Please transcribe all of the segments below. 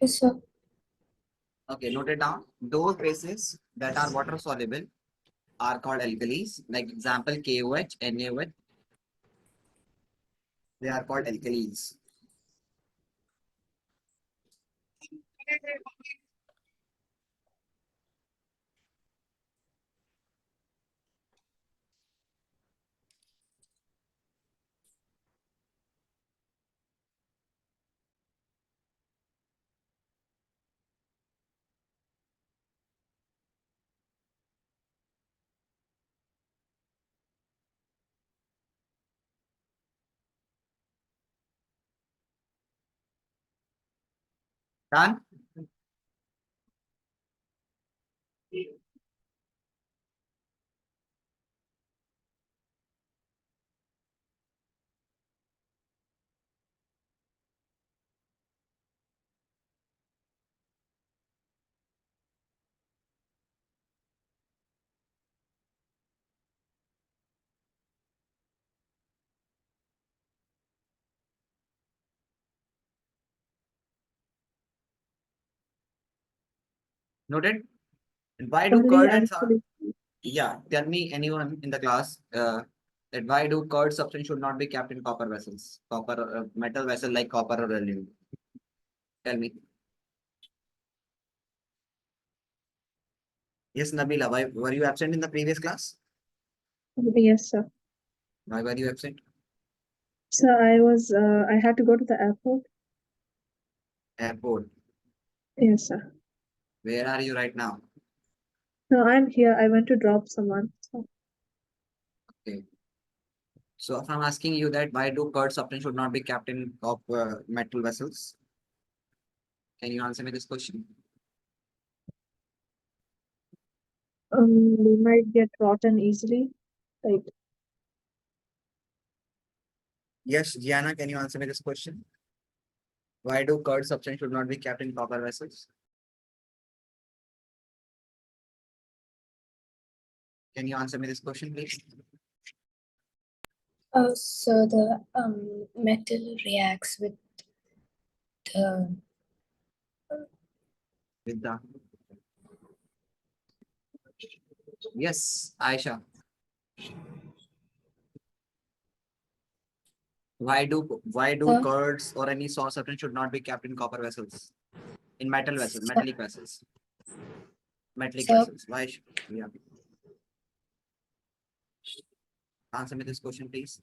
Yes, sir. Okay, note it down. Those bases that are water soluble are called alkalis. Like example, KOH, NaOH, they are called alkalis. Done? Noted? Why do Only curd and alkali. yeah, tell me anyone in the class that why do curd substance should not be kept in copper vessels, copper metal vessel like copper or aluminum? Tell me. Yes, Nabila, why were you absent in the previous class? Yes, sir. Why were you absent? So I had to go to the airport. Airport. Yes, sir. Where are you right now? No, I'm here. I went to drop someone. So, Okay. So if I'm asking you that why do curd substance should not be kept in metal vessels? Can you answer me this question? they might get rotten easily. Like, Yes, Gianna, can you answer me this question? Why do curd substance should not be kept in copper vessels? Can you answer me this question, please? So the metal reacts with the With the yes, Aisha. Why do sir. curds or any sauce substance should not be kept in copper vessels? In metal vessels, Sir, metallic vessels. Metallic sir, vessels. Why yeah. Answer me this question, please.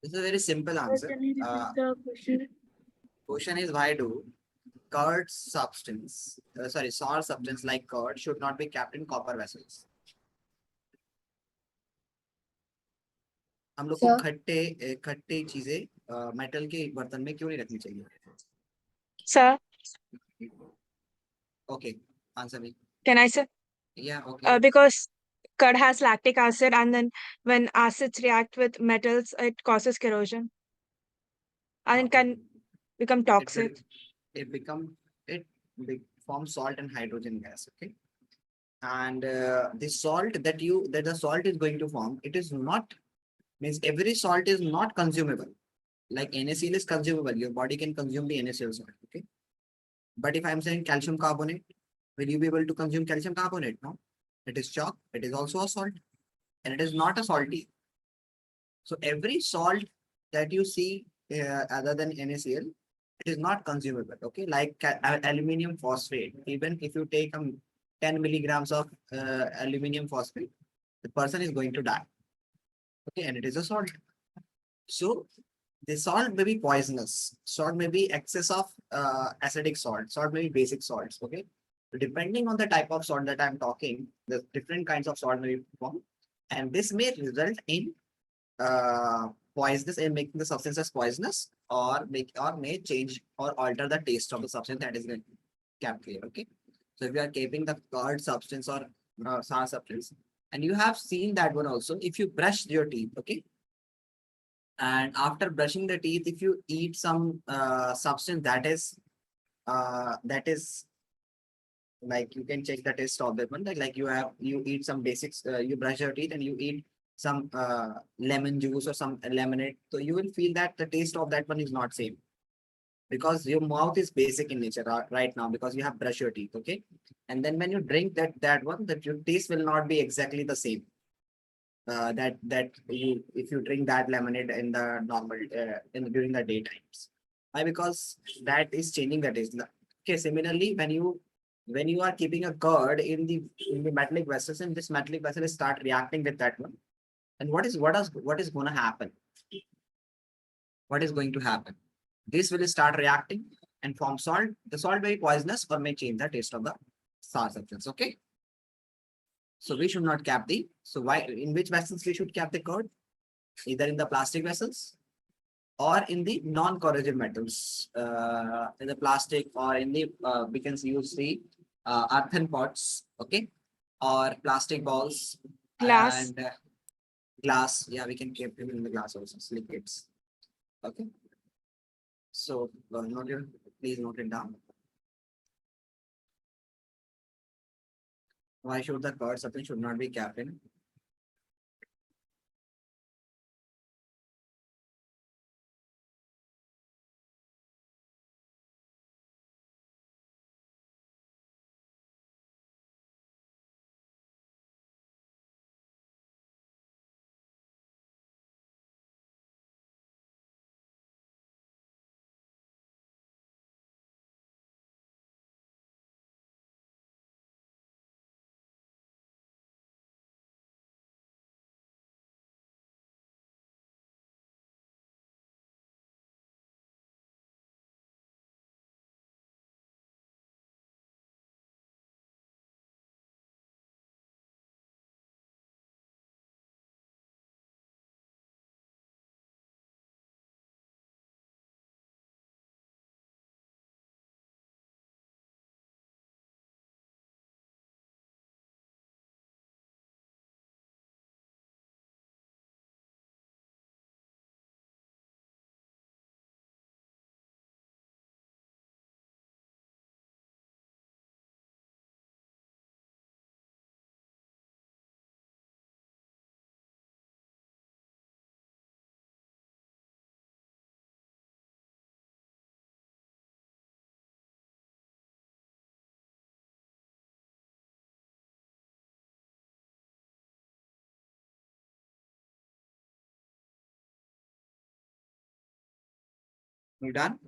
This is a very simple answer. can you repeat the question? Question is why do curd substance, sorry, sour substance like curd should not be kept in copper vessels. हम लोग को sir. खट्टे चीजें metal के बर्तन में क्यों नहीं रखनी चाहिए? Sir, Okay, answer me. can I say? Yeah, okay. Because curd has lactic acid, and then when acids react with metals, it causes corrosion and it can become It toxic. it become it forms salt and hydrogen gas. Okay, and the salt that the salt is going to form, it is not means every salt is not consumable. Like NaCl is consumable, your body can consume the NaCl salt. Okay, but if I'm saying calcium carbonate, will you be able to consume calcium carbonate? No, it is chalk. It is also a salt, and it is not a salty. So every salt that you see other than NaCl, it is not consumable. Okay, like aluminium phosphate. Even if you take 10 milligrams of aluminium phosphate, the person is going to die. Okay, and it is a salt. So the salt may be poisonous. Salt may be excess of acidic salt. Salt may be basic salts. Okay, so depending on the type of salt that I'm talking, the different kinds of salt may be formed, and this may result in poisonous and making the substances poisonous, or may change or alter the taste of the substance that is kept here. Okay, so if you are keeping the curd substance or sour substance, and you have seen that one also, if you brush your teeth, okay, and after brushing the teeth, if you eat some substance that is like you can check the taste of that one, like you eat some basics, you brush your teeth and you eat some lemon juice or some lemonade, so you will feel that the taste of that one is not same, because your mouth is basic in nature right now, because you have brushed your teeth, okay? And then when you drink that one, that your taste will not be exactly the same. That you, if you drink that lemonade in the normal during the daytimes. Why? Because that is changing the taste. Okay, similarly, when you are keeping a curd in the metallic vessels, and this metallic vessel is start reacting with that one, and what is going to happen? What is going to happen? This will start reacting and form salt. The salt may be poisonous or may change the taste of the sour substance. Okay. So we should not cap the. So why, in which vessels we should cap the curd? Either in the plastic vessels or in the non-corrosive metals, in the plastic, or in the we can use the earthen pots, okay, or plastic balls Glass. and glass. Yeah, we can keep them in the glass also, liquids. Okay. So please note it down. Why should the curd substance should not be capped in? You done?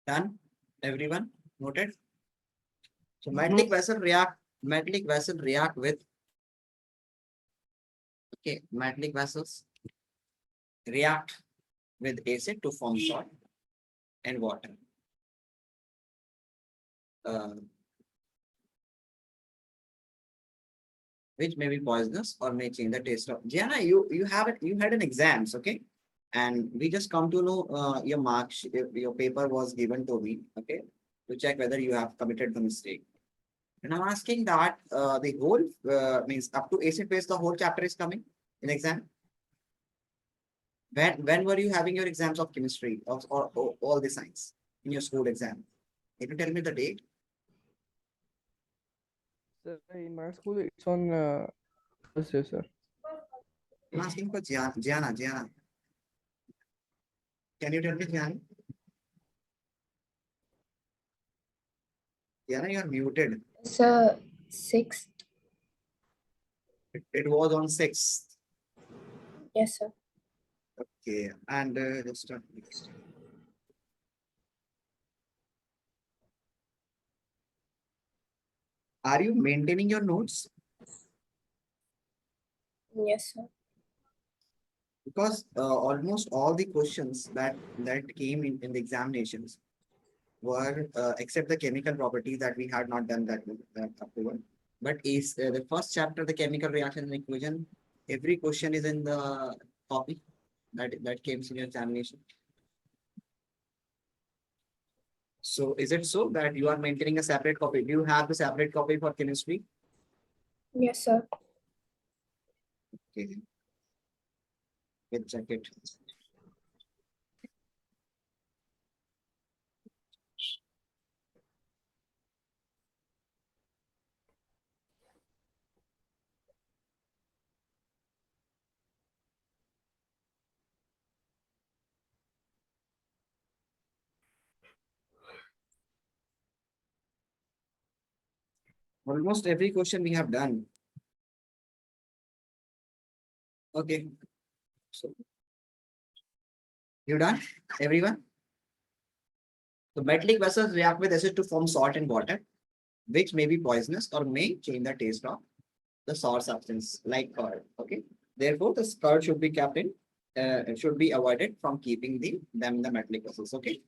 Done? Everyone noted? So metallic vessel react with, okay, metallic vessels react with acid to form salt and water. Uh, which may be poisonous or may change the taste of. Gianna, you have it. You had an exams, okay, and we just come to know your marks. Your paper was given to me, okay, to check whether you have committed the mistake. And I'm asking that the whole means up to acid base, the whole chapter is coming in exam. When were you having your exams of chemistry or all the science in your school exam? Can you tell me the date? Sir, in my school, it's on Thursday, sir. I'm asking for Gianna. Gianna. Can you tell me, Gianna? Gianna, you are muted. So 6th. It was on 6th. Yes, sir. Okay, and are you maintaining your notes? Yes, sir. Because almost all the questions that came in the examinations were except the chemical properties that we had not done that approval. But is the first chapter, the chemical reaction and equation, every question is in the copy that came in your examination. So is it so that you are maintaining a separate copy? Do you have the separate copy for chemistry? Yes, sir. Okay, we'll check it. Almost every question we have done. Okay, so you done, everyone? So metallic vessels react with acid to form salt and water, which may be poisonous or may change the taste of the sour substance like curd. Okay, therefore the curd should be kept in, should be avoided from keeping them in the metallic vessels. Okay,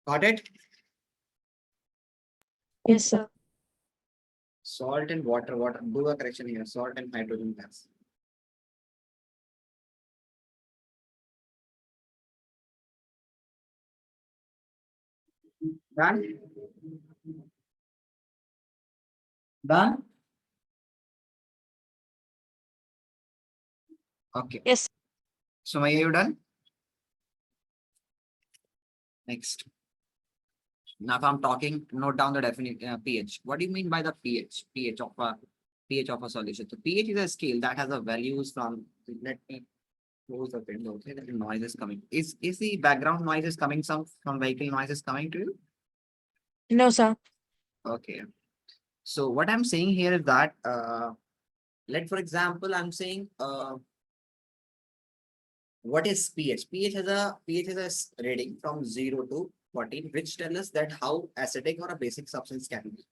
got it? Yes, sir. Salt and water. Do a correction here. Salt and hydrogen gas. Done. Done. Okay. Yes. So are you done? Next. Now, if I'm talking, note down the definition pH. What do you mean by the pH? pH of a solution. So pH is a scale that has a values from. Let me close the window. Okay, the noise is coming. Is the background noise is coming some from vehicle noise is coming to you? No, sir. Okay. So what I'm saying here is that let for example I'm saying what is pH? pH has a reading from 0 to 14, which tell us that how acidic or a basic substance can be.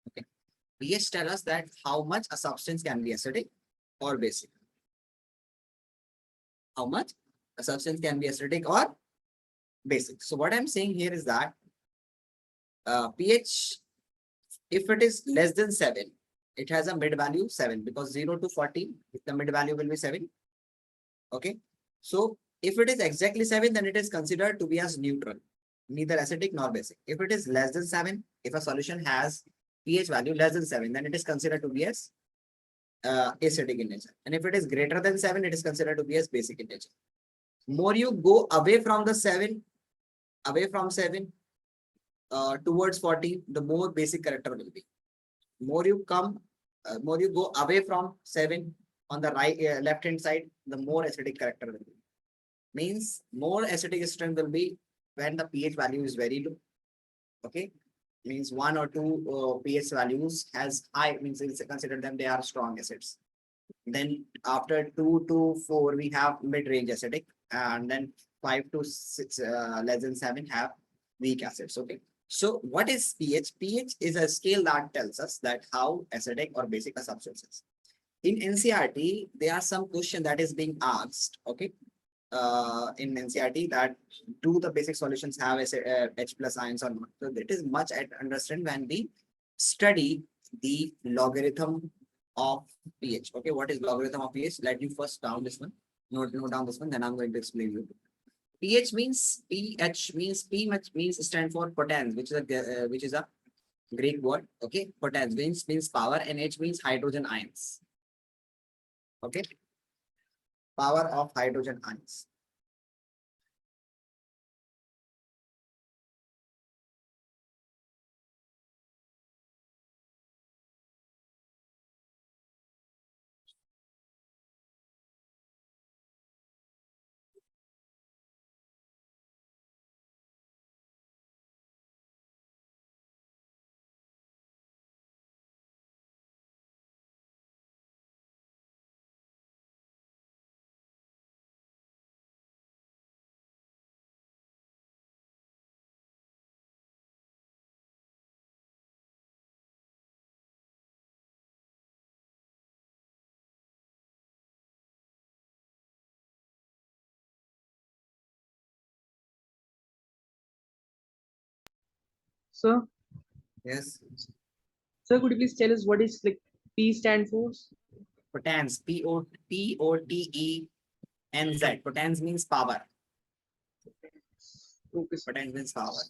Okay. pH tell us that how much a substance can be acidic or basic. How much a substance can be acidic or basic. So what I'm saying here is that pH, if it is less than 7, it has a mid value 7 because 0 to 14, the mid value will be 7. Okay. So if it is exactly 7, then it is considered to be as neutral, neither acidic nor basic. If it is less than 7, if a solution has pH value less than 7, then it is considered to be as acidic in nature. And if it is greater than 7, it is considered to be as basic in nature. More you go away from the 7, towards 14, the more basic character will be. More you go away from 7 on the right, left hand side, the more acidic character will be. Means more acidic strength will be when the pH value is very low. Okay, means 1 or 2 pH values has high, means it's considered them they are strong acids. Then after 2 to 4 we have mid-range acidic, and then 5 to 6 less than 7 have weak acids. Okay, so what is pH? pH is a scale that tells us that how acidic or basic a substance is. In NCERT, there are some question that is being asked. Okay, in NCERT, that do the basic solutions have H plus ions or not? So it is much at understand when we study the logarithm of pH. Okay, what is logarithm of pH? Let you first down this one. Note down this one, then I'm going to explain you. pH means P means stand for potens, which is a Greek word. Okay, potens means power, and H means hydrogen ions. Okay, power of hydrogen ions. Sir, Yes. sir, could you please tell us what is like P stand for? Potens. P-O-T-E-N-Z. Potens means power. Okay, sir. Potens means power.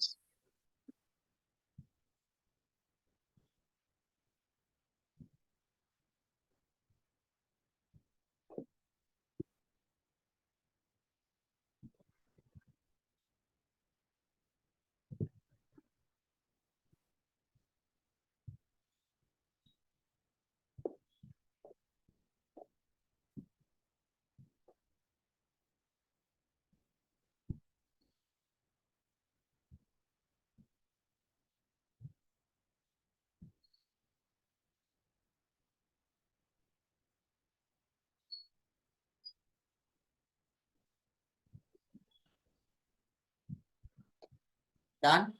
Done.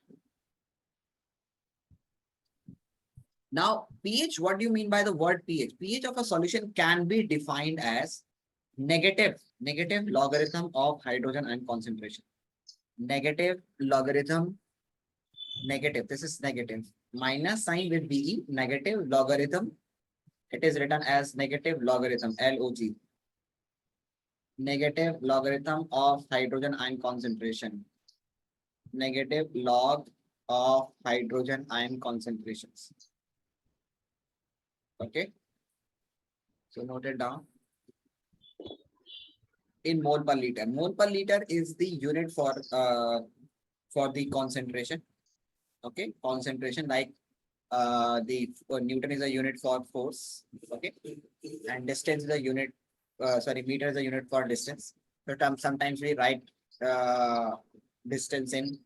Now, pH, what do you mean by the word pH? pH of a solution can be defined as negative logarithm of hydrogen ion concentration. Negative logarithm, negative, this is negative, minus sign with BE, negative logarithm. It is written as negative logarithm, log. Negative logarithm of hydrogen ion concentration. Negative log of hydrogen ion concentrations. Okay. So note it down. In mole per liter. Mole per liter is the unit for the concentration. Okay, concentration, like the Newton is a unit for force. Okay, and distance is a unit. Sorry, meter is a unit for distance. So sometimes we write distance in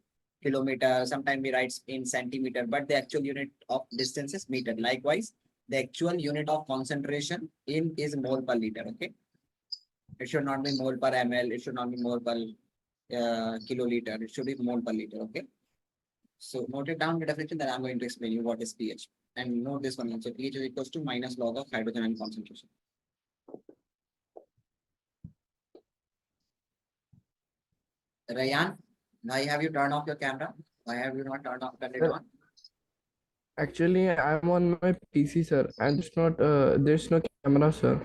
kilometer. Sometimes we write in centimeter, but the actual unit of distance is meter. Likewise, the actual unit of concentration in is mole per liter. Okay. It should not be mole per ml. It should not be mole per kiloliter. It should be mole per liter. Okay. So note it down the definition that I'm going to explain you what is pH. And note this one also. pH is equals to minus log of hydrogen ion concentration. Rayan, why have you turned off your camera? Why have you not turned it Sir, on? actually, I'm on my PC, sir, and there's no camera, sir,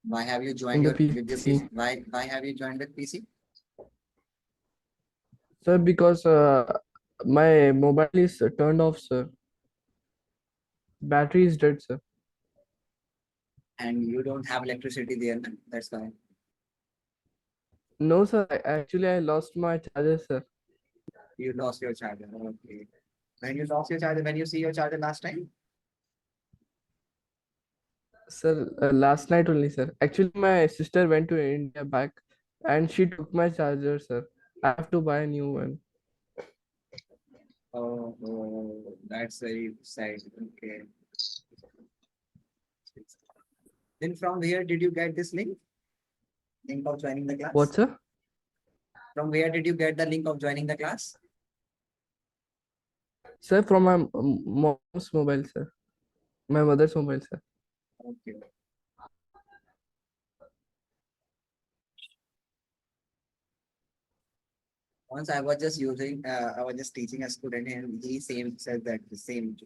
Why have you in joined the with your PC? PC. Why have you joined with PC? Sir, because my mobile is turned off, sir. Battery is dead, sir. And you don't have electricity there. That's why No, sir. Actually, I lost my charger, sir. you lost your charger. Okay. When you lost your charger, when you see your charger last time? Sir, last night only, sir. Actually, my sister went to India back, and she took my charger, sir. I have to buy a new one. Oh, that's very sad. Okay. Then from where did you get this link? Link of joining the class? What, sir? From where did you get the link of joining the class? Sir, from my mom's mobile, sir. My mother's mobile, sir. Okay. Once I was just I was just teaching a student and he same said that the same.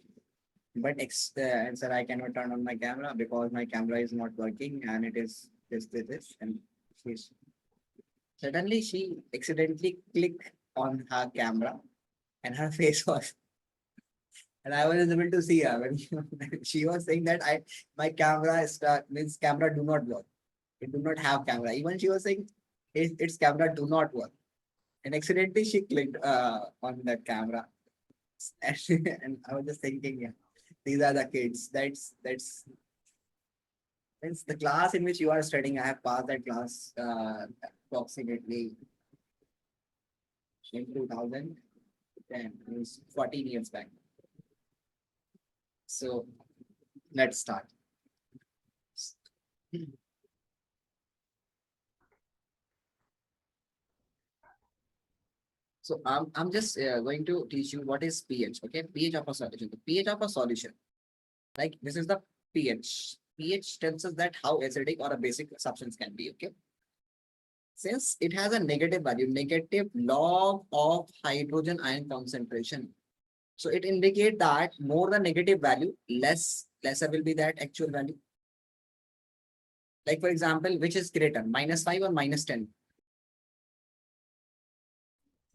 But sir, I cannot turn on my camera because my camera is not working and it is this. And she's suddenly she accidentally clicked on her camera and her face was, and I was able to see her when she was saying that my camera is means camera do not work. It do not have camera. Even she was saying its camera do not work. And accidentally she clicked on that camera. And I was just thinking, yeah, these are the kids. That's the class in which you are studying. I have passed that class approximately in 2010, means 14 years back. So let's start. So I'm just going to teach you what is pH. Okay, pH of a solution. The pH of a solution. Like this is the pH. pH tells us that how acidic or a basic substance can be. Okay. Since it has a negative value, negative log of hydrogen ion concentration. So it indicates that more the negative value, lesser will be that actual value. Like for example, which is greater, -5 or -10?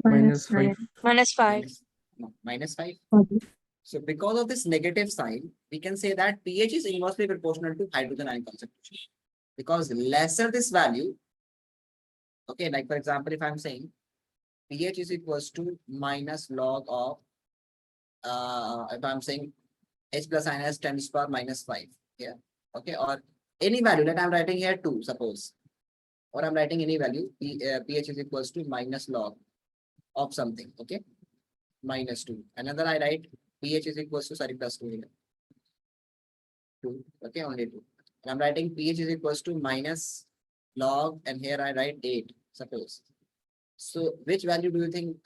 -5. -5. No, -5. Okay. So because of this negative sign, we can say that pH is inversely proportional to hydrogen ion concentration. Because lesser this value, okay, like for example, if I'm saying pH is equals to minus log of, if I'm saying H plus minus 10 to the power -5 here, okay, or any value that I'm writing here 2, suppose, or I'm writing any value, pH is equals to minus log of something, okay, -2. Another I write pH is equals to, sorry, +2 here. 2, okay, only 2. And I'm writing pH is equals to minus log, and here I write 8, suppose. So which value do you think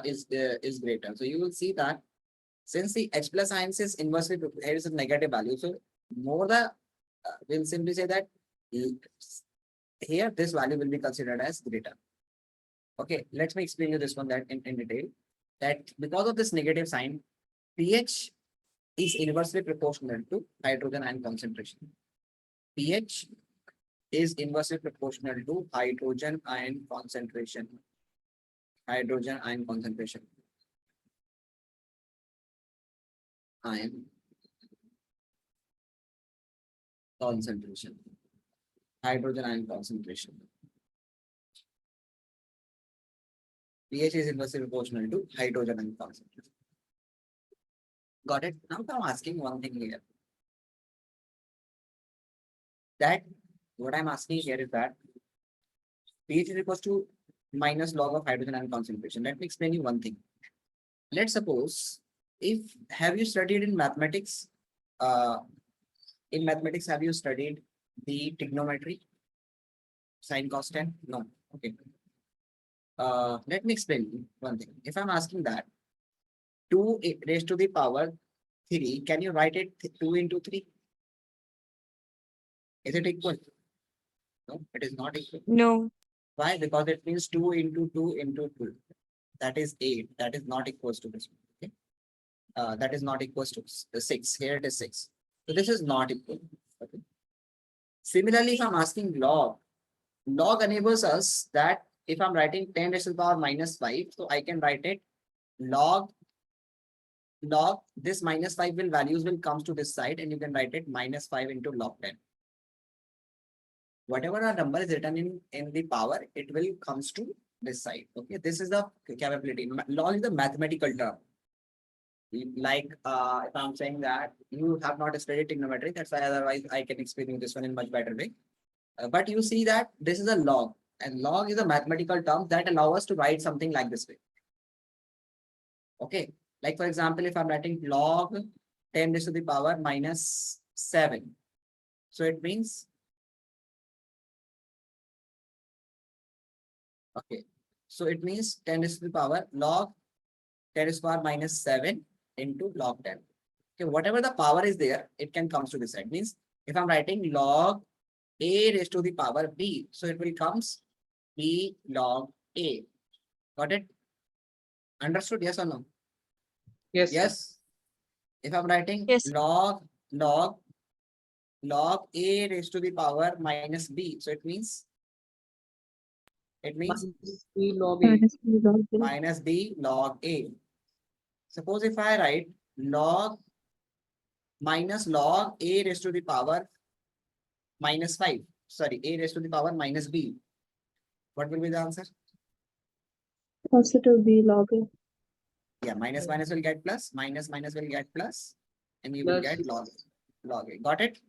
is greater? So you will see that since the H plus ions is inversely here is a negative value, so more the we'll simply say that here this value will be considered as greater. Okay, let me explain you this one that in detail. That because of this negative sign, pH is inversely proportional to hydrogen ion concentration. pH is inversely proportional to hydrogen ion concentration. Hydrogen ion concentration. Ion concentration. Hydrogen ion concentration. pH is inversely proportional to hydrogen ion concentration. Got it? Now I'm asking one thing here. That what I'm asking here is that pH is equals to minus log of hydrogen ion concentration. Let me explain you one thing. Let's suppose if have you studied in mathematics? In mathematics, have you studied the trigonometry? Sine cos tan? No. Okay. Let me explain one thing. If I'm asking that 2 raised to the power 3, can you write it 2 into 3? Is it equal? No, it is not equal. No. Why? Because it means 2 into 2 into 2. That is 8. That is not equals to this. Okay. That is not equals to 6. Here it is 6. So this is not equal. Okay. Similarly, if I'm asking log, log enables us that if I'm writing 10 raised to the power -5, so I can write it log this -5 values will comes to this side, and you can write it -5 into log 10. Whatever a number is written in the power, it will comes to this side. Okay, this is the capability. Log is a mathematical term. Like if I'm saying that you have not studied trigonometry, that's why otherwise I can explain you this one in much better way. But you see that this is a log, and log is a mathematical term that allow us to write something like this way. Okay, like for example, if I'm writing log 10 raised to the power -7, so it means, okay, so it means 10 raised to the power log 10 raised to the power -7 into log 10. Okay, whatever the power is there, it can come to this side. Means if I'm writing log a raised to the power b, so it will comes b log a. Got it? Understood? Yes or no? Yes, sir. Yes. If I'm writing Yes. log a raised to the power -b, so it means Minus B log A. Minus B log A. -b log a. Suppose if I write log minus log a raised to the power -5, sorry, a raised to the power -b, what will be the answer? Positive B log A. Yeah, minus minus will get plus, minus minus will get plus, and you will Plus. get log a. Got it?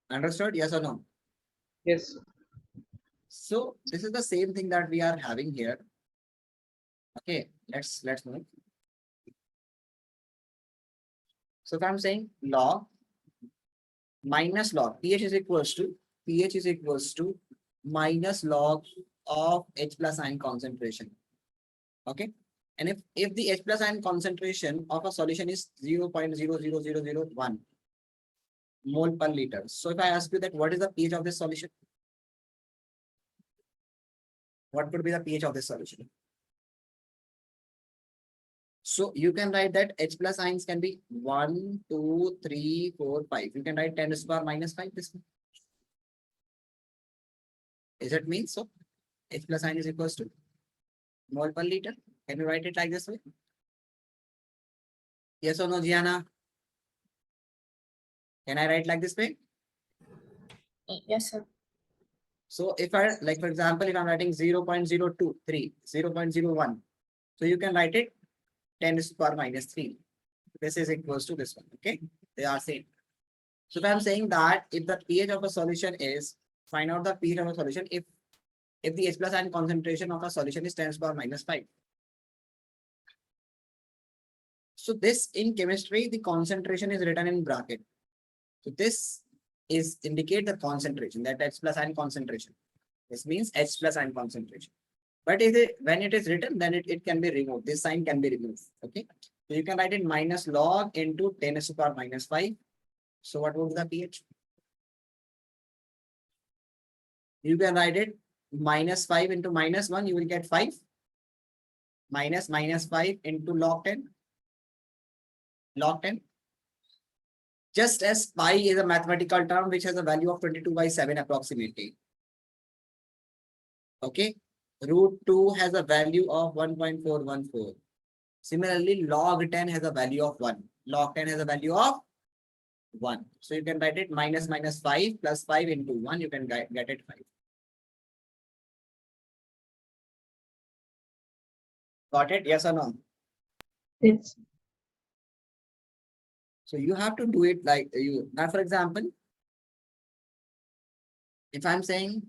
Understood? Yes or no? Yes. So this is the same thing that we are having here. Okay, let's move. So if I'm saying log minus log, pH is equals to minus log of H plus ion concentration. Okay, and if the H plus ion concentration of a solution is 0.00001 mole per liter, so if I ask you that what is the pH of this solution? What could be the pH of this solution? So you can write that H plus ions can be 1, 2, 3, 4, 5. You can write 10 to the power minus 5 this way. Is it mean so? H plus ion is equals to mole per liter. Can you write it like this way? Yes or no, Gianna? Can I write like this way? Yes, sir. So if I, like, for example, if I'm writing 0.023, 0.01, so you can write it 10 to the power minus 3. This is equals to this one, okay? They are same. So if I'm saying that if the pH of a solution is, find out the pH of a solution if the H plus ion concentration of a solution is 10 to the power minus 5. So this in chemistry, the concentration is written in bracket. So this is indicate the concentration, that H plus ion concentration. This means H plus ion concentration. But when it is written, then it can be removed. This sign can be removed. Okay. So you can write it minus log into 10 to the power minus 5. So what would be the pH? You can write it minus 5 into minus 1, you will get 5. Minus 5 into log 10. Log 10. Just as pi is a mathematical term which has a value of 22/7 approximately. Okay. Root 2 has a value of 1.414. Similarly, log 10 has a value of 1. Log 10 has a value of 1. So you can write it minus 5 plus 5 into 1. You can get it 5. Got it? Yes or no? Yes. So you have to do it like you. Now, for example, if I'm saying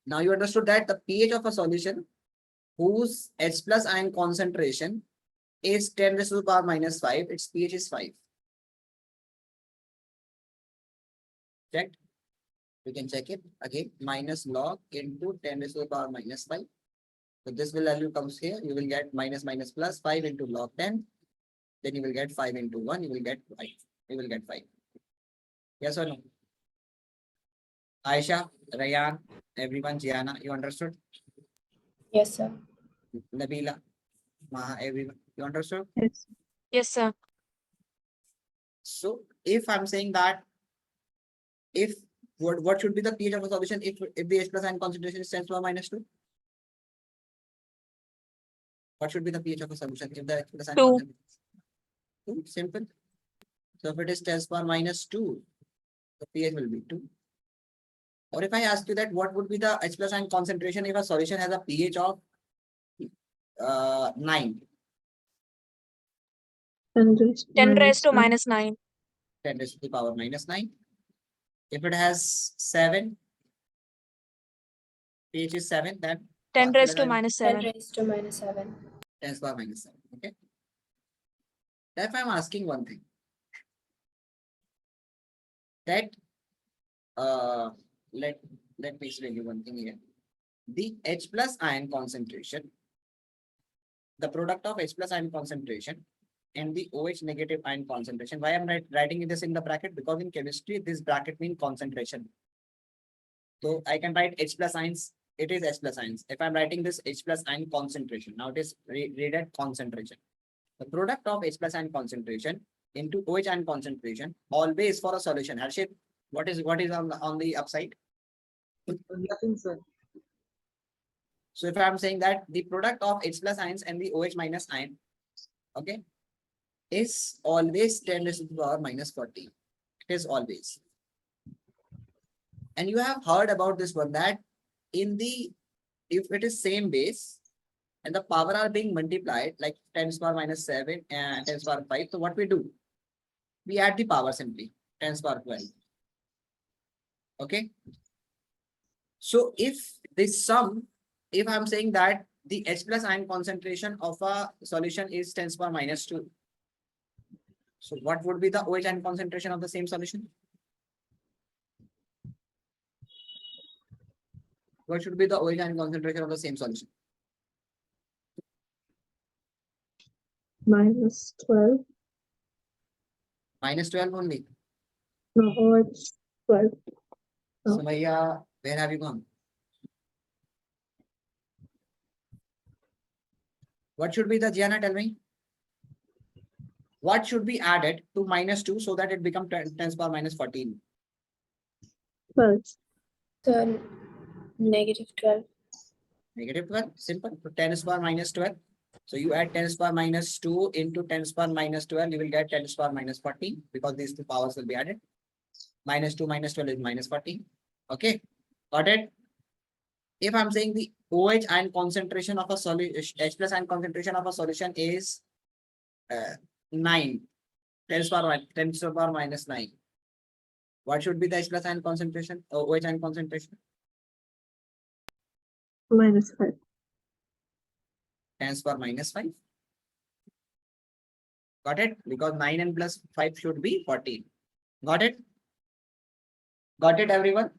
now you understood that the pH of a solution whose H plus ion concentration is 10 to the power minus 5, its pH is 5. Checked? We can check it again. Minus log into 10 to the power minus 5. So this value comes here. You will get minus plus 5 into log 10. Then you will get 5 into 1. You will get 5. You will get 5. Yes or no? Aisha, Rayan, everyone, Gianna, you understood? Yes, sir. Nabila, Maha, everyone, you understood? Yes. Yes, sir. So if I'm saying that if what should be the pH of a solution if the H plus ion concentration is 10 to the power minus 2? What should be the pH of a solution if the H plus ion 2. concentration is 2? Simple. So if it is 10 to the power minus 2, the pH will be 2. Or if I ask you that what would be the H plus ion concentration if a solution has a pH of 9? 10 raised to 10 minus raised to 9. minus 9. 10 raised to the power minus 9. If it has 7, pH is 7, then 10 H raised plus to ion minus 10 7. raised to minus 7. 10 to the power minus 7. Okay. If I'm asking one thing, that let me explain you one thing here. The H plus ion concentration, the product of H plus ion concentration and the OH negative ion concentration. Why I'm writing this in the bracket? Because in chemistry, this bracket means concentration. So I can write H plus ions. It is H plus ions. If I'm writing this H plus ion concentration, now it is read concentration. The product of H plus ion concentration into OH ion concentration always for a solution. Harshit, what is on the upside? Nothing, sir. So if I'm saying that the product of H plus ions and the OH minus ion, okay, is always 10 to the power minus 40. It is always. And you have heard about this one that if it is same base and the power are being multiplied like 10 to the power minus 7 and 10 to the power 5. So what we do? We add the power simply 10 to the power 12. Okay. So if this sum, if I'm saying that the H plus ion concentration of a solution is 10 to the power minus 2. So what would be the OH ion concentration of the same solution? What should be the OH ion concentration of the same solution? Minus 12. Minus 12 only. No, oh, it's 12. Oh. Sumaya, Where have you gone? What should be the Gianna? Tell me. What should be added to -2 so that it becomes 10 to the power minus 14? 12. So -12. -12. Simple. So 10 to the power minus 12. So you add 10 to the power minus 2 into 10 to the power minus 12. You will get 10 to the power minus 14 because these two powers will be added. -2 minus 12 is minus 14. Okay. Got it? If I'm saying the OH ion concentration of a solution, H plus ion concentration of a solution is 9, 10 to the power 10 to the power minus 9. What should be the H plus ion concentration or OH ion concentration? -5. 10 to the power minus 5. Got it? Because 9 and plus 5 should be 14. Got it? Got it, everyone?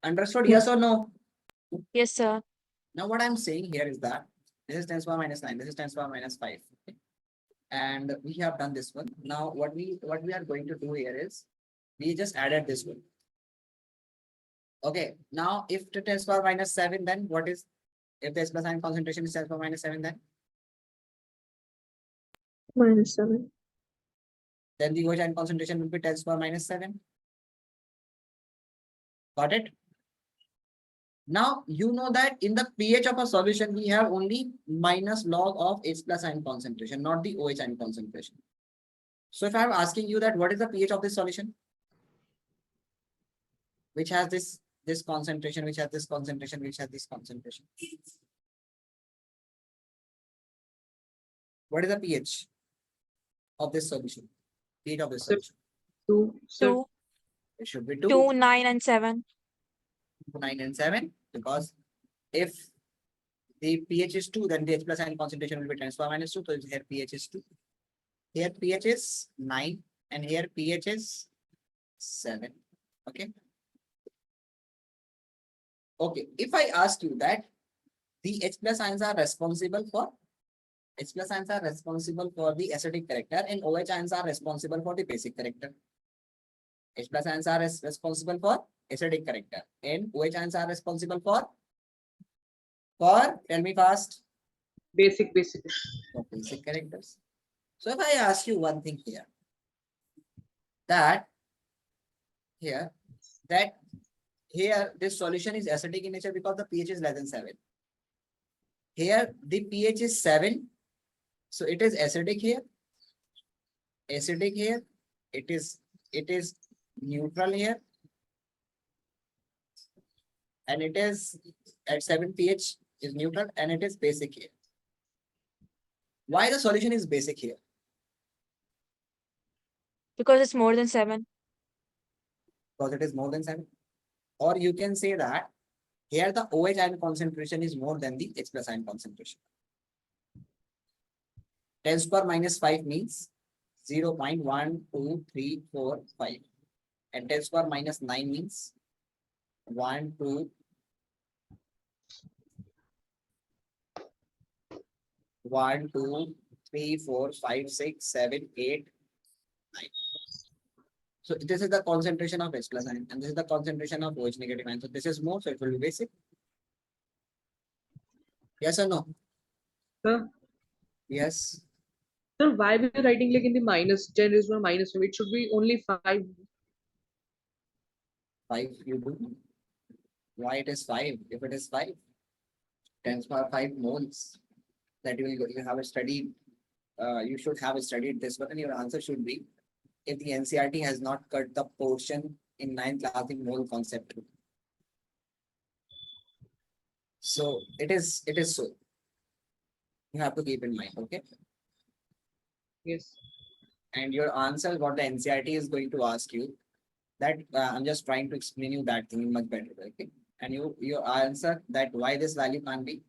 Understood? Yes or no? Yes, sir. Now, what I'm saying here is that this is 10 to the power minus 9, this is 10 to the power minus 5. Okay? And we have done this one. Now, what we are going to do here is we just added this one. Okay. Now, if the 10 to the power minus 7, then what is, if the H plus ion concentration is 10 to the power minus 7, then -7. the OH ion concentration will be 10 to the power minus 7. Got it? Now, you know that in the pH of a solution, we have only minus log of H plus ion concentration, not the OH ion concentration. So if I'm asking you that what is the pH of this solution, which has this concentration, which has this concentration, which has this concentration. What is the pH of this solution? pH of this solution. 2. Sir, 2, It should be 2, 2, 9, and 7. 9 and 7, because if the pH is 2, then the H plus ion concentration will be 10 to the power minus 2. So here pH is 2. Here pH is 9 and here pH is 7. Okay. Okay. If I ask you that the H plus ions are responsible for the acidic character and OH ions are responsible for the basic character. H plus ions are responsible for acidic character and OH ions are responsible for tell me fast. basic. For basic characters. So if I ask you one thing here, that here this solution is acidic in nature because the pH is less than 7. Here the pH is 7, so it is acidic here. Acidic here, it is neutral here, and it is at 7 pH is neutral and it is basic here. Why the solution is basic here? Because it's more than 7. Because it is more than 7. Or you can say that here the OH ion concentration is more than the H plus ion concentration. 10 to the power minus 5 means 0.1234 and 10 to the power minus 9 means 1, 2, 1, 2, 3, 4, 5, 6, 7, 8, 9. So this is the concentration of H plus ion and this is the concentration of OH negative ion. So this is more, so it will be basic. Yes or no? Sir, Yes. sir, why we are writing like in the minus 10 is not minus 5? It should be only 5. 5 you do. Why it is 5? If it is 5, 10 to the power 5 moles that you have studied, you should have studied this, but then your answer should be if the NCERT has not cut the portion in 9th class in mole concept. So it is so. You have to keep in mind, okay? Yes. And your answer, what the NCERT is going to ask you, that I'm just trying to explain you that thing in much better way, okay? And your answer that why this value can't be,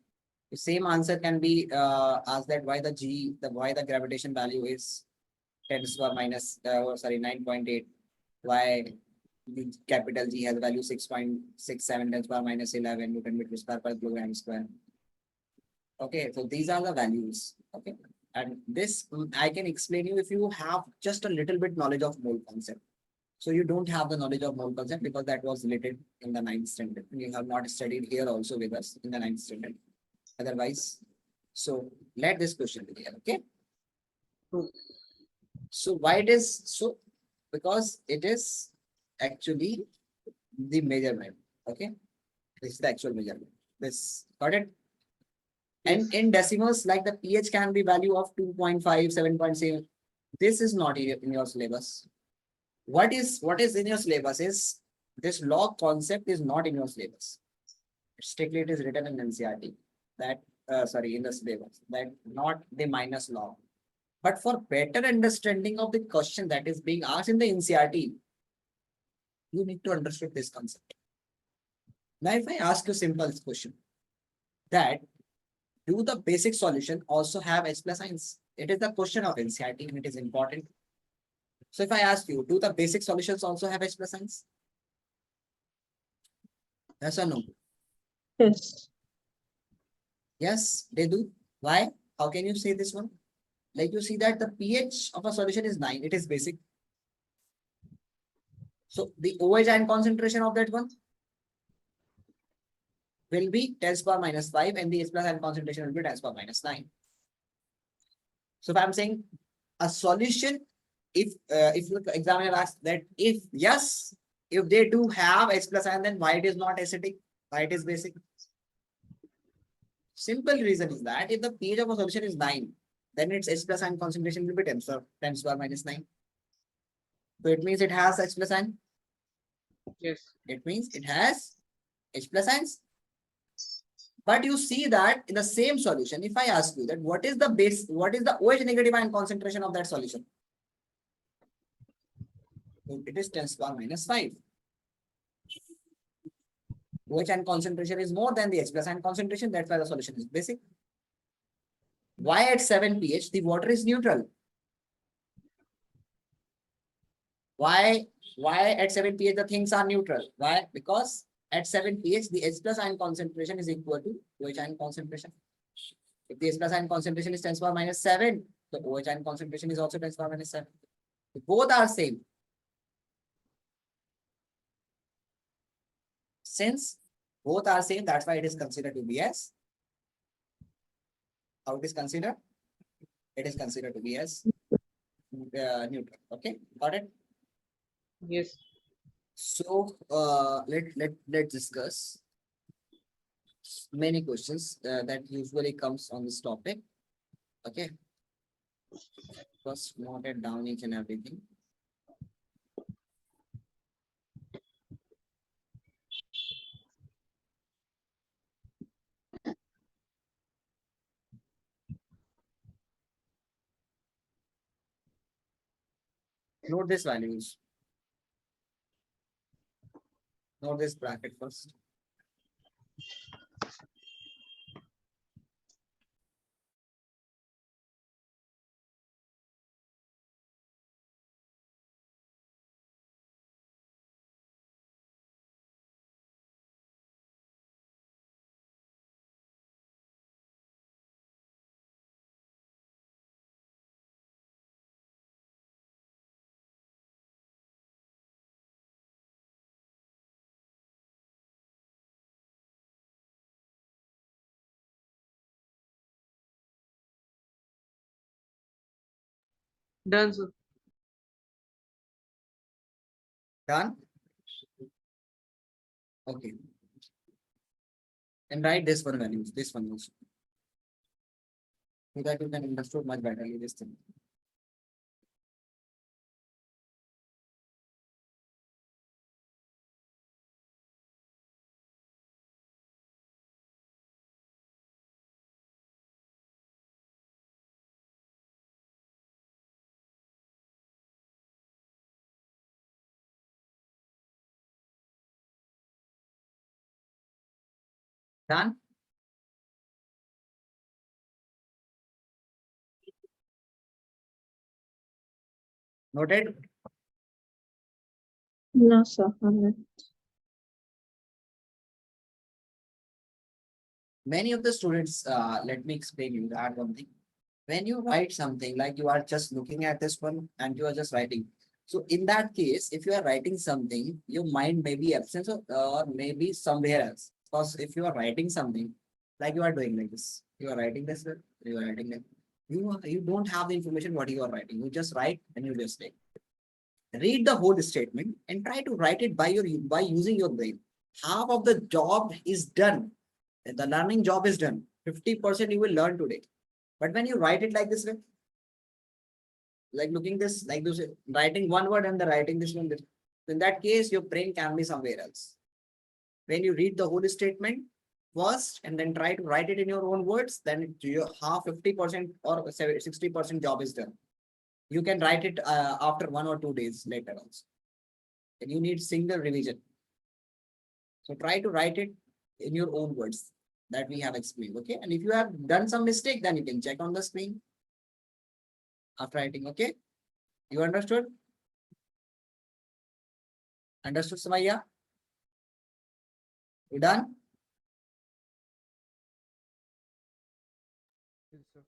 the same answer can be asked that why the gravitation value is 10 to the power minus 9.8, why the capital G has value 6.67 10 to the power minus 11 Newton meter square per kilogram square. Okay, so these are the values. Okay, and this I can explain you if you have just a little bit knowledge of mole concept. So you don't have the knowledge of mole concept because that was related in the 9th standard. You have not studied here also with us in the 9th standard. Otherwise, so let this question be there, okay? True. So why it is so? Because it is actually the measurement, okay? This is the actual measurement. This, got it? And in decimals, like the pH can be value of 2.5, 7.7. This is not in your syllabus. What is in your syllabus is this log concept is not in your syllabus. Strictly, it is written in NCERT that in the syllabus that not the minus log. But for better understanding of the question that is being asked in the NCERT, you need to understand this concept. Now, if I ask you a simple question, that do the basic solution also have H plus signs? It is the question of NCERT and it is important. So if I ask you, do the basic solutions also have H plus signs? Yes or no? Yes. Yes, they do. Why? How can you say this one? Like you see that the pH of a solution is 9. It is basic. So the OH ion concentration of that one will be 10 to the power minus 5 and the H plus ion concentration will be 10 to the power minus 9. So if I'm saying a solution, if the examiner asks that if yes, if they do have H plus ion, then why it is not acidic? Why it is basic? Simple reason is that if the pH of a solution is 9, then its H plus ion concentration will be 10 to the power minus 9. So it means it has H plus ion. Yes. It means it has H plus ions. But you see that in the same solution, if I ask you that what is the OH negative ion concentration of that solution? So it is 10 to the power minus 5. OH ion concentration is more than the H plus ion concentration. That's why the solution is basic. Why at 7 pH the water is neutral? Why at 7 pH the things are neutral? Why? Because at 7 pH the H plus ion concentration is equal to OH ion concentration. If the H plus ion concentration is 10 to the power minus 7, the OH ion concentration is also 10 to the power minus 7. Both are same. Since both are same, that's why it is considered to be as. How it is considered? It is considered to be as neutral. Okay, got it? Yes. So let's discuss many questions that usually comes on this topic. Okay. First, note it down each and everything. Note these values. Note this bracket first. Done, sir. Done? Okay. And write this one values, this one also. So that you can understand much better this thing. Done? Noted? No, sir. I'm not. Many of the students, let me explain you that one thing. When you write something like you are just looking at this one and you are just writing, So in that case, if you are writing something, your mind may be absent or maybe somewhere else. Because if you are writing something, like you are doing like this, you are writing this, you are writing that. You don't have the information what you are writing. You just write and you just take. Read the whole statement and try to write it by using your brain. Half of the job is done. The learning job is done. 50% you will learn today. But when you write it like this way, like looking this, like this, writing one word and the writing this one, this. In that case, your brain can be somewhere else. When you read the whole statement first and then try to write it in your own words, then your half 50% or 60% job is done. You can write it after 1 or 2 days later also. And you need single revision. So try to write it in your own words that we have explained. Okay. And if you have done some mistake, then you can check on the screen after writing. Okay. You understood? Understood, Samaya? You done? Yes, sir.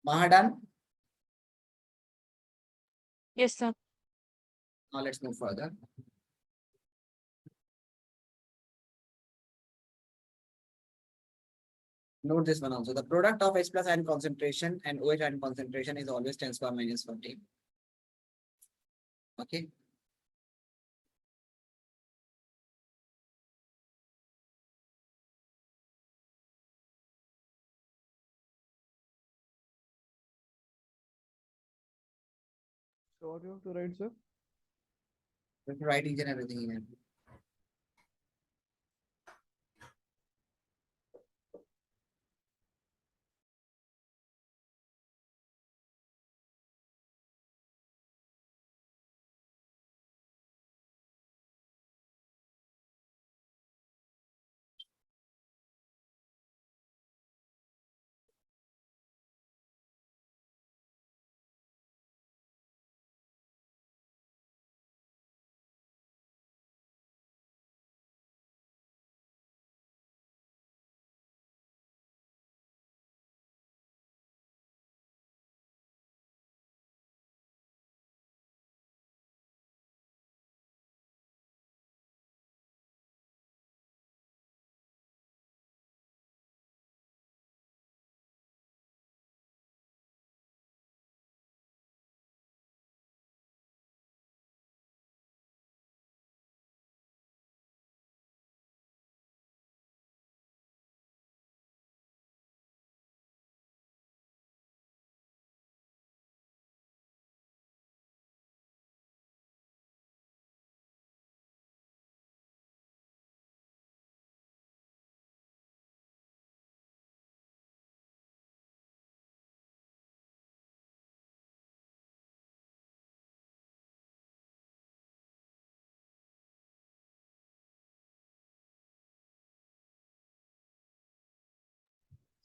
Maha done? Yes, sir. Now let's move further. Note this one also. The product of H plus ion concentration and OH ion concentration is always 10 square minus 14. Okay. So what you have to write, sir? You have to write each and everything in it.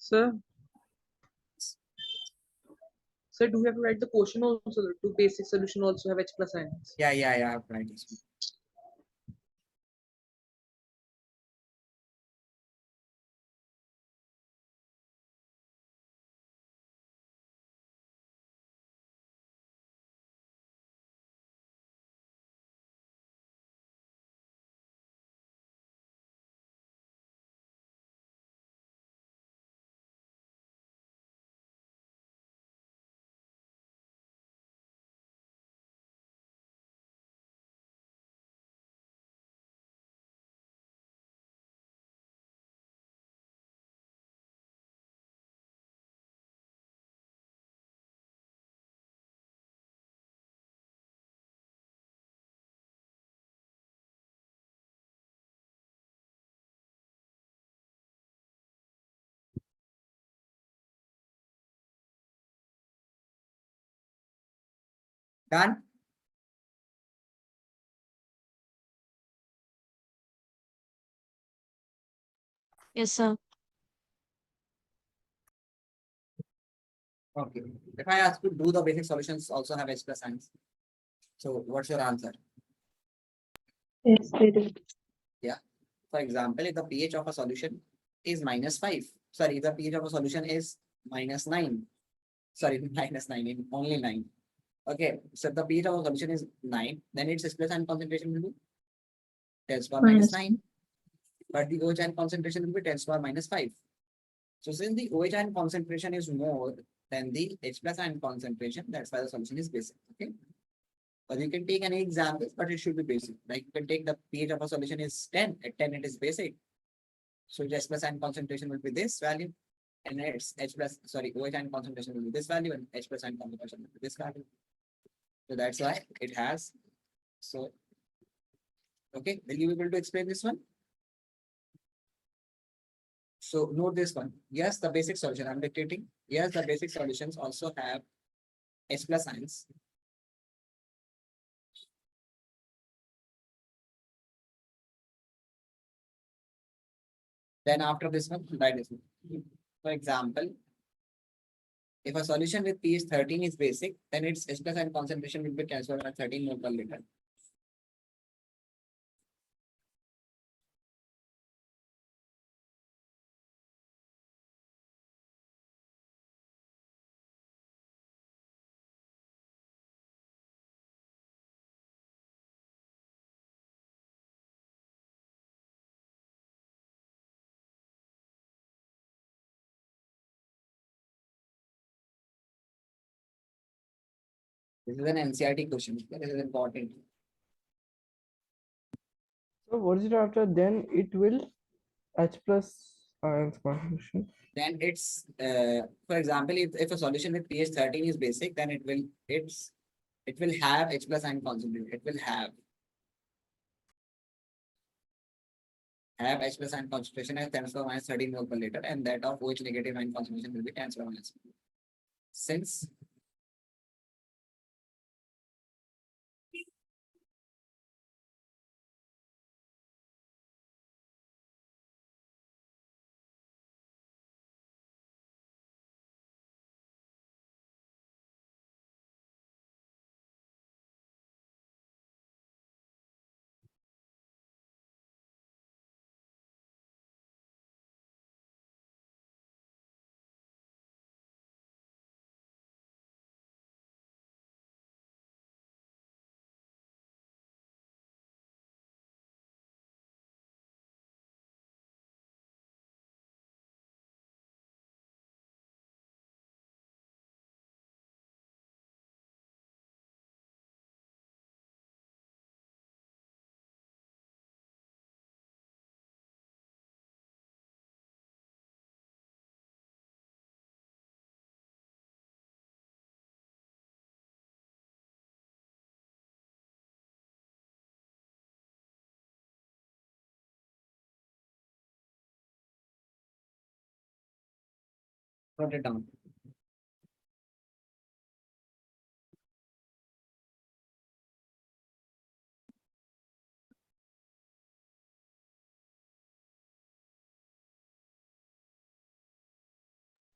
Sir, sir, do we have to write the question also? The two basic solution also have H plus ions. Yeah, I have to write this one. Done? Yes, sir. Okay. If I ask you, do the basic solutions also have H plus ions? So what's your answer? Yes, they do. For example, if the pH of a solution is -5, sorry, if the pH of a solution is -9, sorry, -9, only 9. Okay, so the pH of a solution is 9, then its H plus ion concentration will be 10 to the power Minus. -9. But the OH ion concentration will be 10 to the power -5. So since the OH ion concentration is more than the H plus ion concentration, that's why the solution is basic. Okay. But you can take any examples, but it should be basic. Like you can take the pH of a solution is 10. At 10, it is basic. So H plus ion concentration will be this value. And its OH ion concentration will be this value, and H plus ion concentration will be this value. So that's why it has. So, okay, will you be able to explain this one? So note this one. Yes, the basic solution I'm dictating. Yes, the basic solutions also have H plus ions. Then after this one, write this one. For example, if a solution with pH 13 is basic, then its H plus ion concentration will be transferred at 13 mole per liter. This is an NCRT question. This is important. So what is it after? Then it will H plus ions concentration. Then it's for example, if a solution with pH 13 is basic, then it will have H plus ion concentration. It will have H plus ion concentration as 10 to the power -13 mole per liter, and that of OH negative ion concentration will be 10 to the power -. Since note it down.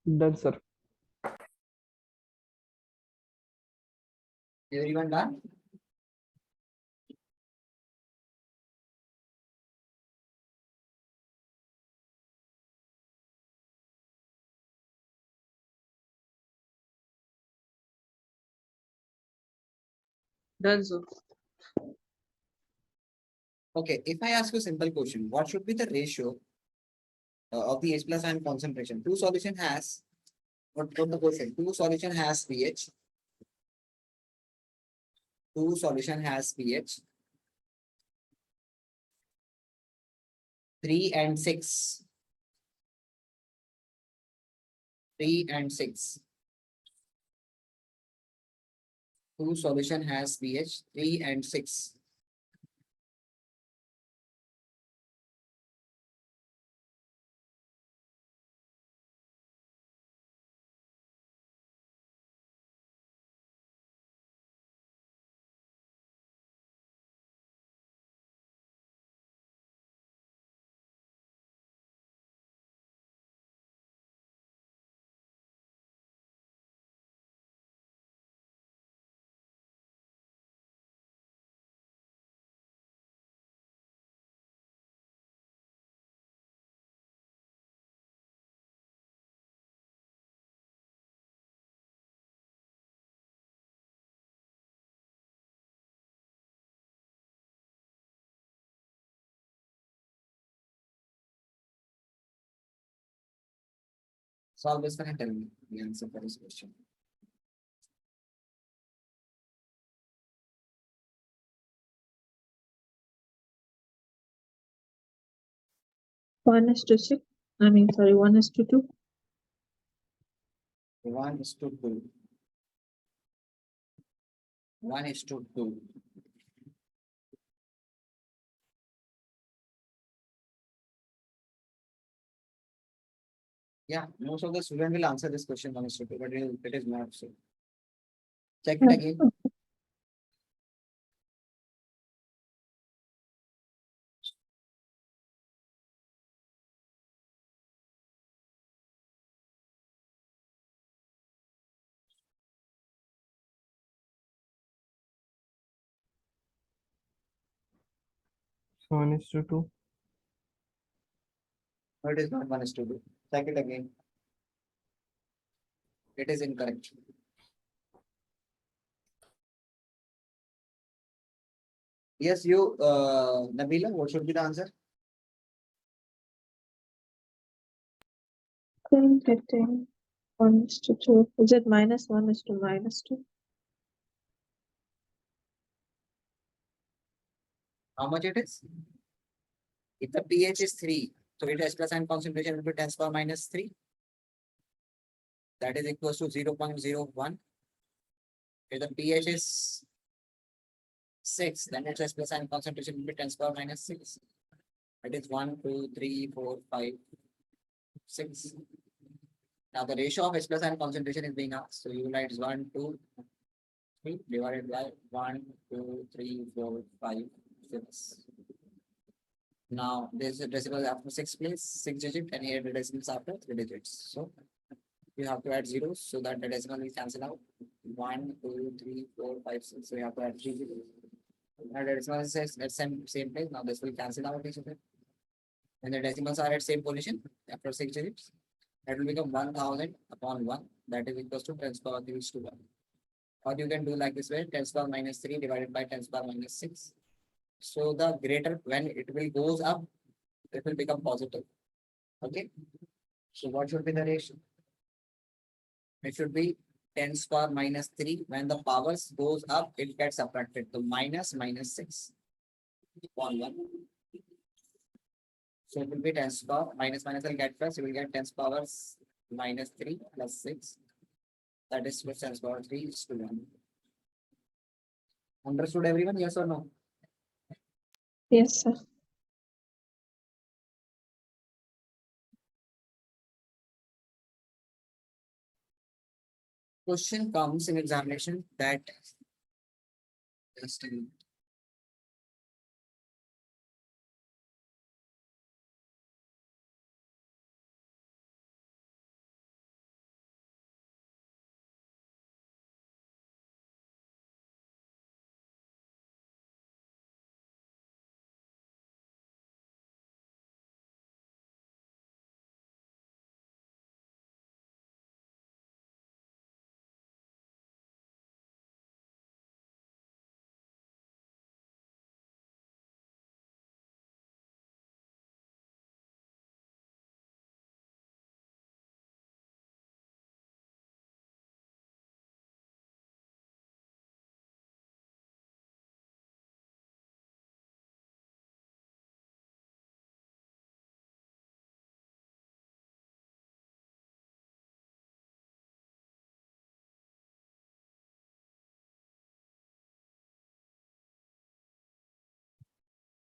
Done, sir. Everyone done? Done, sir. Okay, if I ask you a simple question, what should be the ratio of the H plus ion concentration? Two solution has what the question? Two solution has pH. Two solution has pH 3 and 6. 3 and 6. Two solution has pH 3 and 6. Solve this one and tell me the answer for this question. One is to six. I mean, sorry, 1:2. 1:2. 1:2. Yeah, most of the students will answer this question 1:2, but it is not so. Check it again. So 1:2. No, it is not 1:2. Check it again. It is incorrect. Yes, you, Nabila, what should be the answer? Getting 1:2. Is it -1:2? How much it is? If the pH is 3, so it has plus and concentration will be 10 power minus 3. That is equals to 0.01. If the pH is 6, then its plus and concentration will be 10 power minus 6. That is 1, 2, 3, 4, 5, 6. Now the ratio of H plus and concentration is being asked. So you write 1, 2, 3 divided by 1, 2, 3, 4, 5, 6. Now this decimal after 6 place, 6 digit, and here the decimals after 3 digits. So you have to add zeros so that the decimal will cancel out. 1, 2, 3, 4, 5, 6. So you have to add 3 zeros. And the decimal is at same place. Now this will cancel out each other. When the decimals are at same position after 6 digits, that will become 1000 upon 1. That is equals to 10 power 3 to 1. Or you can do like this way, 10 power minus 3 divided by 10 power minus 6. So the greater, when it will goes up, it will become positive. Okay. So what should be the ratio? It should be 10 power minus 3. When the powers goes up, it gets subtracted. So minus 6 upon 1. So it will be 10 power minus will get plus. You will get 10 powers minus 3 plus 6. That is 10 power 3 is to 1. Understood everyone? Yes or no? Yes, sir. Question comes in examination that just a minute.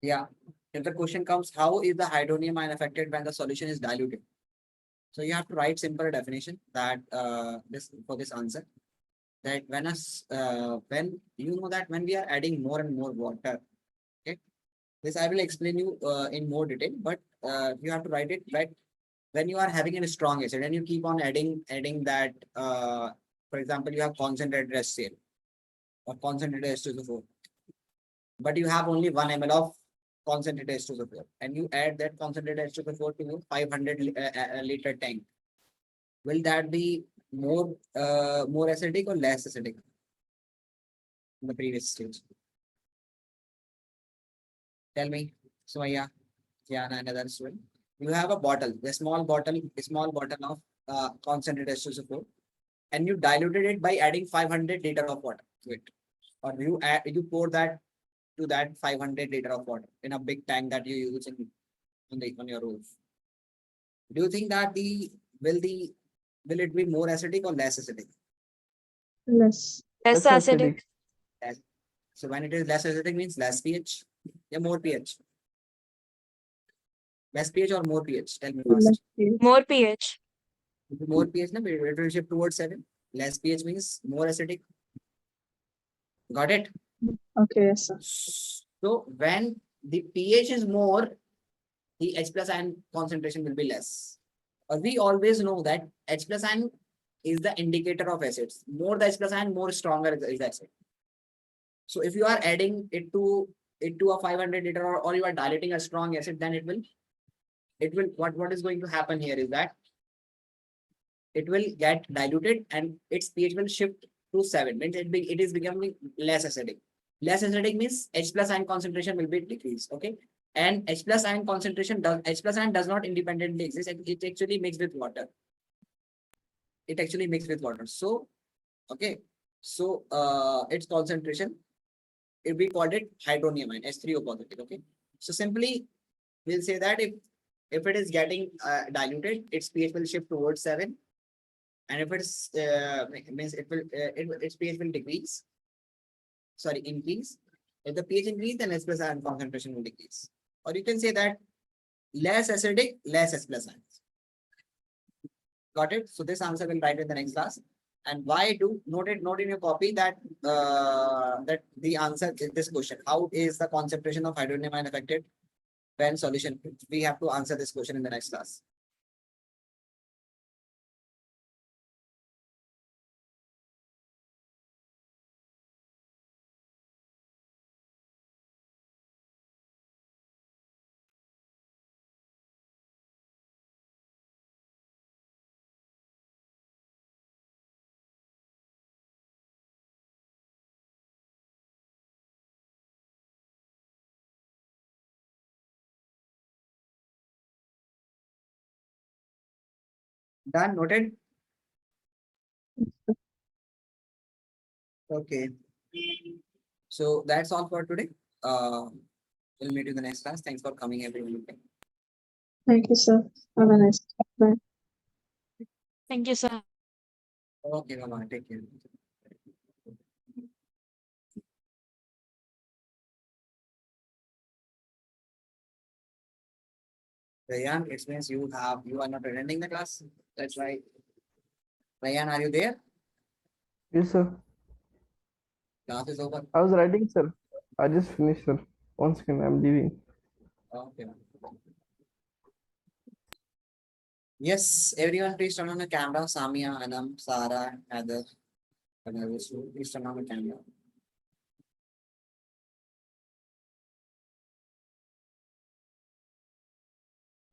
Yeah. If the question comes, how is the hydronium ion affected when the solution is diluted? So you have to write simple definition that this for this answer. That when you know that when we are adding more and more water, okay. This I will explain you in more detail, but you have to write it right when you are having a strong acid and you keep on adding that. For example, you have concentrated HCl or concentrated H2SO4, but you have only 1 ml of concentrated H2SO4, and you add that concentrated H2SO4 to your 500 liter tank. Will that be more acidic or less acidic in the previous stage? Tell me. So yeah, and another student. You have a bottle, a small bottle of concentrated H2SO4, and you diluted it by adding 500 liter of water to it, or you pour that to that 500 liter of water in a big tank that you use on your roof. Do you think that will it be more acidic or less acidic? Less. Less That's acidic. Less. So when it is less acidic means less pH, yeah, more pH. Less pH or more pH? Tell me Less. fast. More pH. More pH, no, it will shift towards 7. Less pH means more acidic. Got it? Okay, yes, sir. So when the pH is more, the H plus ion concentration will be less. We always know that H plus ion is the indicator of acids. More the H plus ion, more stronger is the acid. So if you are adding it to a 500 liter, or you are diluting a strong acid, then it will what is going to happen here is that it will get diluted and its pH will shift to 7. Means it is becoming less acidic. Less acidic means H plus ion concentration will be decreased. Okay. And H plus ion does not independently exist. It actually mixed with water. It actually mixed with water. So, okay. So its concentration, if we called it hydronium ion, H3O positive. Okay. So simply we'll say that if it is getting diluted, its pH will shift towards 7. And if it's means its pH will decrease. Sorry, increase. If the pH increase, then H plus ion concentration will decrease. Or you can say that less acidic, less H plus ions. Got it? So this answer will write in the next class. And why do note in your copy that that the answer is this question. How is the concentration of hydronium ion affected when solution? We have to answer this question in the next class. Done, noted. Okay. So that's all for today. We'll meet you in the next class. Thanks for coming, everyone. Thank you, sir. Have a nice day. Bye. Thank you, sir. Okay, bye-bye. Take care. Rayan, it means you are not attending the class. That's right. Rayan, are you there? Yes, sir. Class is over. I was writing, sir. I just finished, sir. One second, I'm leaving. Okay. Yes, everyone, please turn on the camera. Samia, Anam, Sarah, Heather, and others. Please turn on the camera.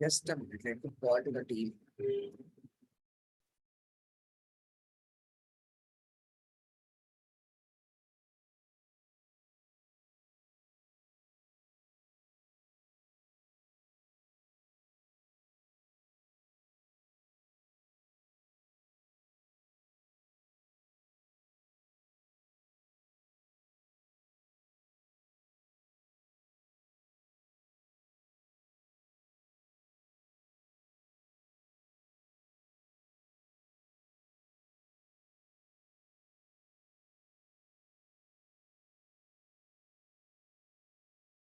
Just a minute. Let me call to the team.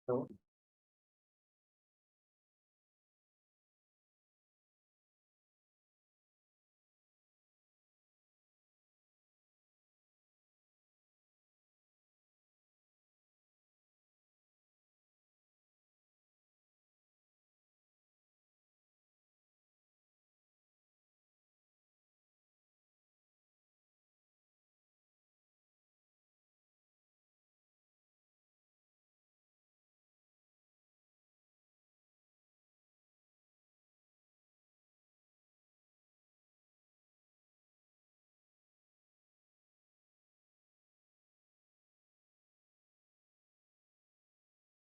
So